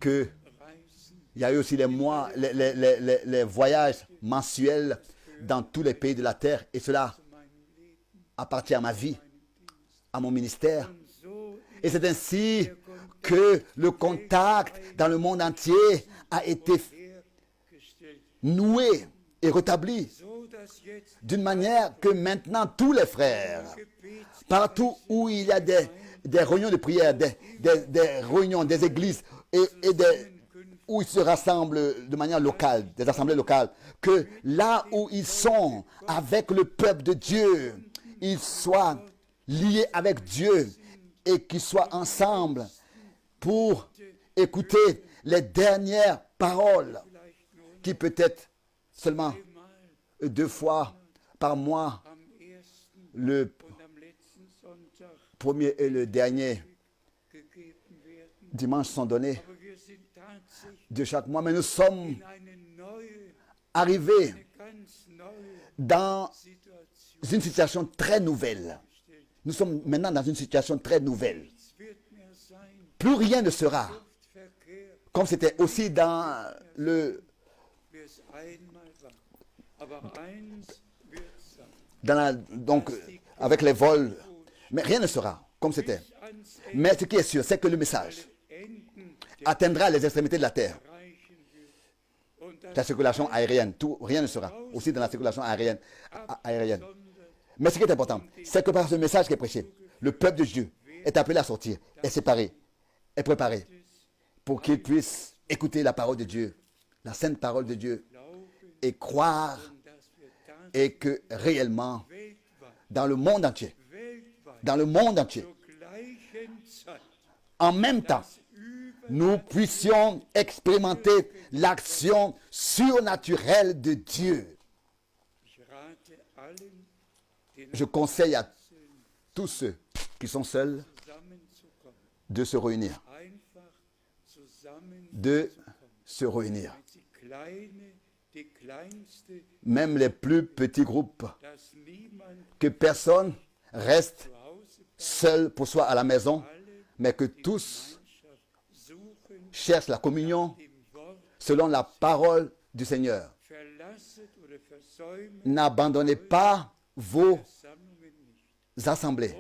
qu'il y a eu aussi les mois, les voyages mensuels dans tous les pays de la terre. Et cela appartient à ma vie, à mon ministère. Et c'est ainsi que le contact dans le monde entier a été noué et rétabli d'une manière que maintenant tous les frères, partout où il y a des réunions de prière, des réunions, des églises où ils se rassemblent de manière locale, des assemblées locales, que là où ils sont avec le peuple de Dieu, ils soient liés avec Dieu et qu'ils soient ensemble pour écouter les dernières paroles qui peut-être seulement 2 fois par mois, le premier et le dernier dimanche sont donnés de chaque mois. Mais nous sommes arrivés dans une situation très nouvelle. Nous sommes maintenant dans une situation très nouvelle. Plus rien ne sera comme c'était aussi dans le donc avec les vols, mais rien ne sera comme c'était. Mais ce qui est sûr, c'est que le message atteindra les extrémités de la terre. La circulation aérienne, rien ne sera aussi dans la circulation aérienne. Mais ce qui est important, c'est que par ce message qui est prêché, le peuple de Dieu est appelé à sortir, est séparé, est préparé pour qu'il puisse écouter la parole de Dieu, la sainte parole de Dieu, et croire, et que réellement, dans le monde entier, en même temps, nous puissions expérimenter l'action surnaturelle de Dieu. Je conseille à tous ceux qui sont seuls de se réunir. De se réunir. Même les plus petits groupes, que personne reste seul pour soi à la maison, mais que tous cherchent la communion selon la parole du Seigneur. N'abandonnez pas vos assemblées.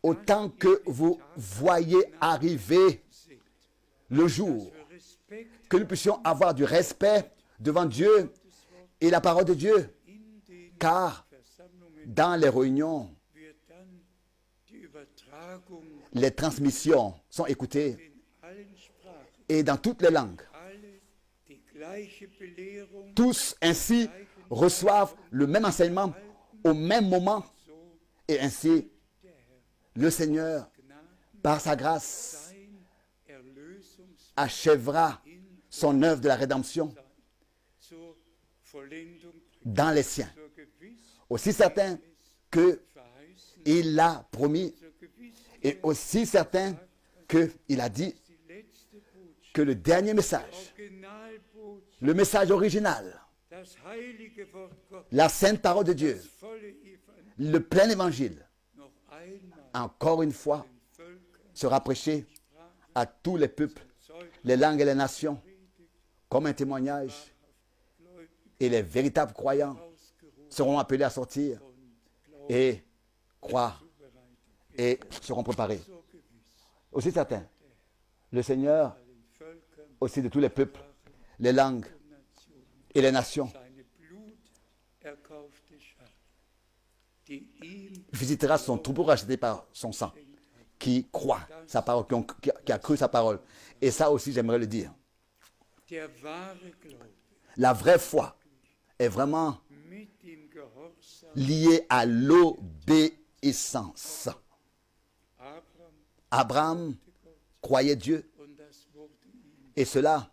Autant que vous voyez arriver le jour, que nous puissions avoir du respect devant Dieu et la parole de Dieu, car dans les réunions, les transmissions sont écoutées et dans toutes les langues. Tous ainsi reçoivent le même enseignement au même moment et ainsi le Seigneur, par sa grâce, achèvera son œuvre de la rédemption dans les siens. Aussi certain qu'il l'a promis et aussi certain qu'il a dit que le dernier message, le message original, la sainte parole de Dieu, le plein évangile, encore une fois, sera prêché à tous les peuples, les langues et les nations, comme un témoignage. Et les véritables croyants seront appelés à sortir et croire et seront préparés. Aussi certain, le Seigneur, aussi de tous les peuples, les langues et les nations, visitera son troupeau racheté par son sang, qui croit sa parole, qui a cru sa parole. Et ça aussi, j'aimerais le dire. La vraie foi est vraiment liée à l'obéissance. Abraham croyait Dieu et cela